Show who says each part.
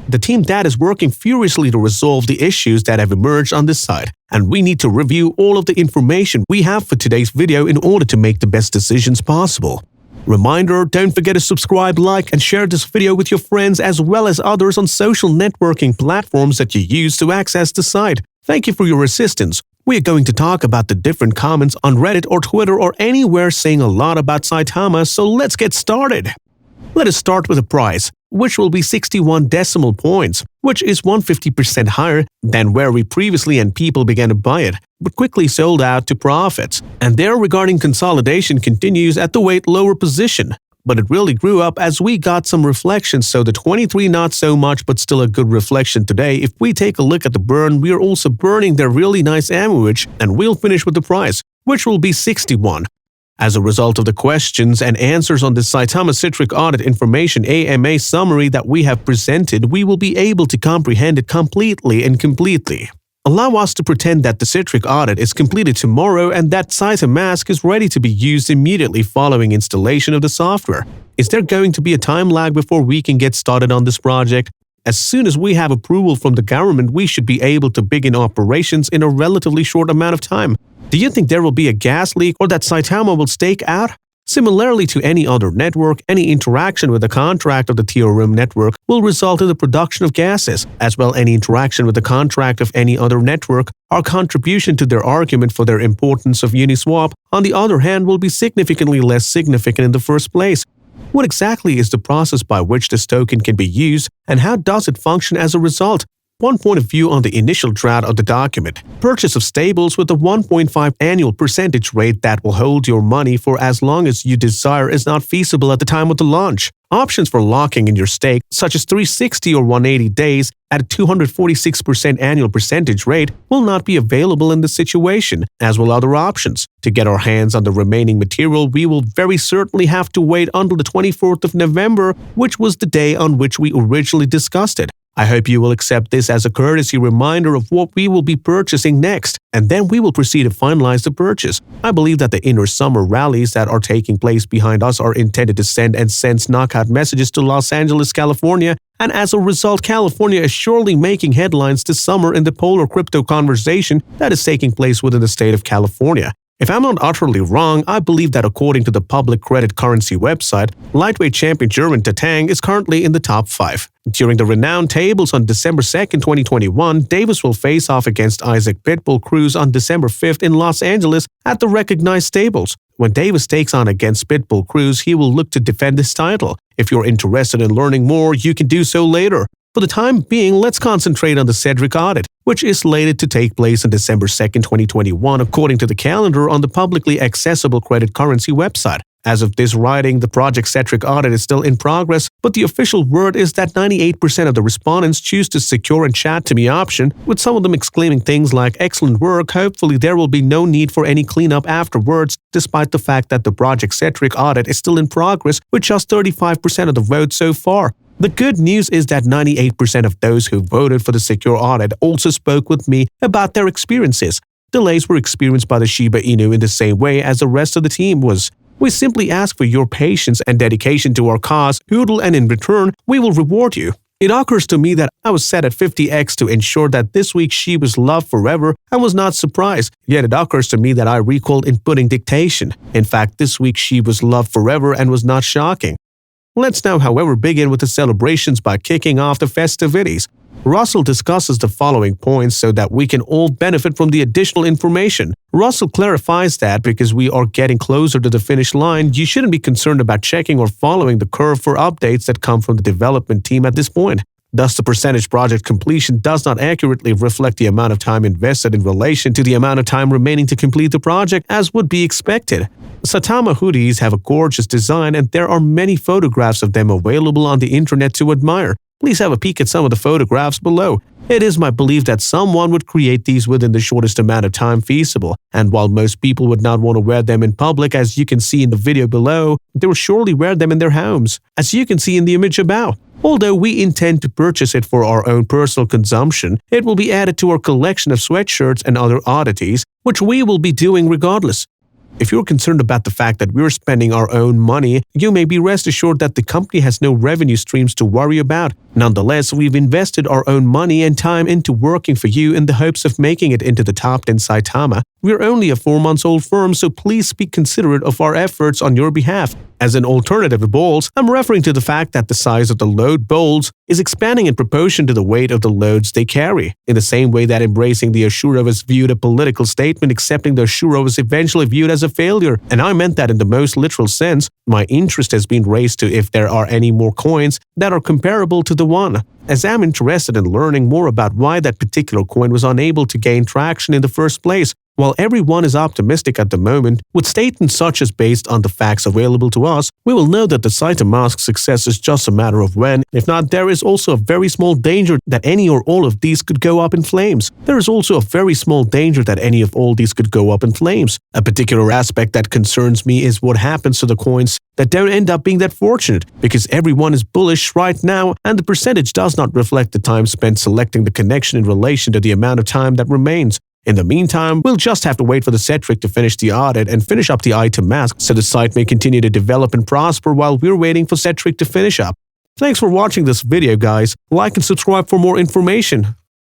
Speaker 1: the team that is working furiously to resolve the issues that have emerged on this site, and we need to review all of the information we have for today's video in order to make the best decisions possible. Reminder, don't forget to subscribe, like, and share this video with your friends as well as others on social networking platforms that you use to access the site. Thank you for your assistance. We are going to talk about the different comments on Reddit or Twitter or anywhere saying a lot about Saitama, so let's get started. Let us start with the price, which will be 61 decimal points, which is 150% higher than where we previously and people began to buy it, but quickly sold out to profits. And there regarding consolidation continues at the weight lower position, but it really grew up as we got some reflections, so the 23 not so much but still a good reflection today. If we take a look at the burn, we are also burning their really nice amouage, and we'll finish with the price, which will be 61. As a result of the questions and answers on the Saitama Certik Audit Information AMA summary that we have presented, we will be able to comprehend it completely and completely. Allow us to pretend that the Certik audit is completed tomorrow and that Saitama mask is ready to be used immediately following installation of the software. Is there going to be a time lag before we can get started on this project? As soon as we have approval from the government, we should be able to begin operations in a relatively short amount of time. Do you think there will be a gas leak or that Saitama will stake out? Similarly to any other network, any interaction with the contract of the TRM network will result in the production of gases. As well, any interaction with the contract of any other network, our contribution to their argument for their importance of Uniswap, on the other hand, will be significantly less significant in the first place. What exactly is the process by which this token can be used, and how does it function as a result? One point of view on the initial draft of the document. Purchase of stables with a 1.5 annual percentage rate that will hold your money for as long as you desire is not feasible at the time of the launch. Options for locking in your stake, such as 360 or 180 days at a 246% annual percentage rate, will not be available in this situation, as will other options. To get our hands on the remaining material, we will very certainly have to wait until the 24th of November, which was the day on which we originally discussed it. I hope you will accept this as a courtesy reminder of what we will be purchasing next, and then we will proceed to finalize the purchase. I believe that the inner summer rallies that are taking place behind us are intended to send and sense knockout messages to Los Angeles, California, and as a result, California is surely making headlines this summer in the polar crypto conversation that is taking place within the state of California. If I'm not utterly wrong, I believe that according to the public credit currency website, lightweight champion German Tatang is currently in the top 5. During the renowned tables on December 2, 2021, Davis will face off against Isaac Pitbull Cruz on December 5th in Los Angeles at the recognized tables. When Davis takes on against Pitbull Cruz, he will look to defend his title. If you're interested in learning more, you can do so later. For the time being, let's concentrate on the Certik audit, which is slated to take place on December 2, 2021, according to the calendar on the publicly accessible credit currency website. As of this writing, the project Certik audit is still in progress, but the official word is that 98% of the respondents choose to secure and chat to me option, with some of them exclaiming things like "excellent work, hopefully there will be no need for any cleanup afterwards," despite the fact that the project Certik audit is still in progress with just 35% of the vote so far. The good news is that 98% of those who voted for the secure audit also spoke with me about their experiences. Delays were experienced by the Shiba Inu in the same way as the rest of the team was. We simply ask for your patience and dedication to our cause, Hoodle, and in return, we will reward you. It occurs to me that I was set at 50x to ensure that this week Shib was loved forever and was not surprised, yet it occurs to me that I recalled inputting dictation. In fact, this week Shib was loved forever and was not shocking. Let's now, however, begin with the celebrations by kicking off the festivities. Russell discusses the following points so that we can all benefit from the additional information. Russell clarifies that because we are getting closer to the finish line, you shouldn't be concerned about checking or following the curve for updates that come from the development team at this point. Thus, the percentage project completion does not accurately reflect the amount of time invested in relation to the amount of time remaining to complete the project, as would be expected. Saitama hoodies have a gorgeous design, and there are many photographs of them available on the internet to admire. Please have a peek at some of the photographs below. It is my belief that someone would create these within the shortest amount of time feasible, and while most people would not want to wear them in public, as you can see in the video below, they will surely wear them in their homes, as you can see in the image above. Although we intend to purchase it for our own personal consumption, it will be added to our collection of sweatshirts and other oddities, which we will be doing regardless. If you're concerned about the fact that we're spending our own money, you may be rest assured that the company has no revenue streams to worry about. Nonetheless, we've invested our own money and time into working for you in the hopes of making it into the top 10 Saitama. We're only a 4-month-old firm, so please be considerate of our efforts on your behalf. As an alternative to bowls, I'm referring to the fact that the size of the load bowls is expanding in proportion to the weight of the loads they carry. In the same way that embracing the Ashura was viewed a political statement, accepting the Ashura was eventually viewed as a failure. And I meant that in the most literal sense. My interest has been raised to if there are any more coins that are comparable to the one, as I'm interested in learning more about why that particular coin was unable to gain traction in the first place. While everyone is optimistic at the moment, with statements such as based on the facts available to us, we will know that the Saitama's success is just a matter of when. If not, there is also a very small danger that any or all of these could go up in flames. There is also a very small danger that any of all these could go up in flames. A particular aspect that concerns me is what happens to the coins that don't end up being that fortunate, because everyone is bullish right now and the percentage does not reflect the time spent selecting the connection in relation to the amount of time that remains. In the meantime, we'll just have to wait for the Certik to finish the audit and finish up the item mask so the site may continue to develop and prosper while we're waiting for Certik to finish up. Thanks for watching this video, guys. Like and subscribe for more information.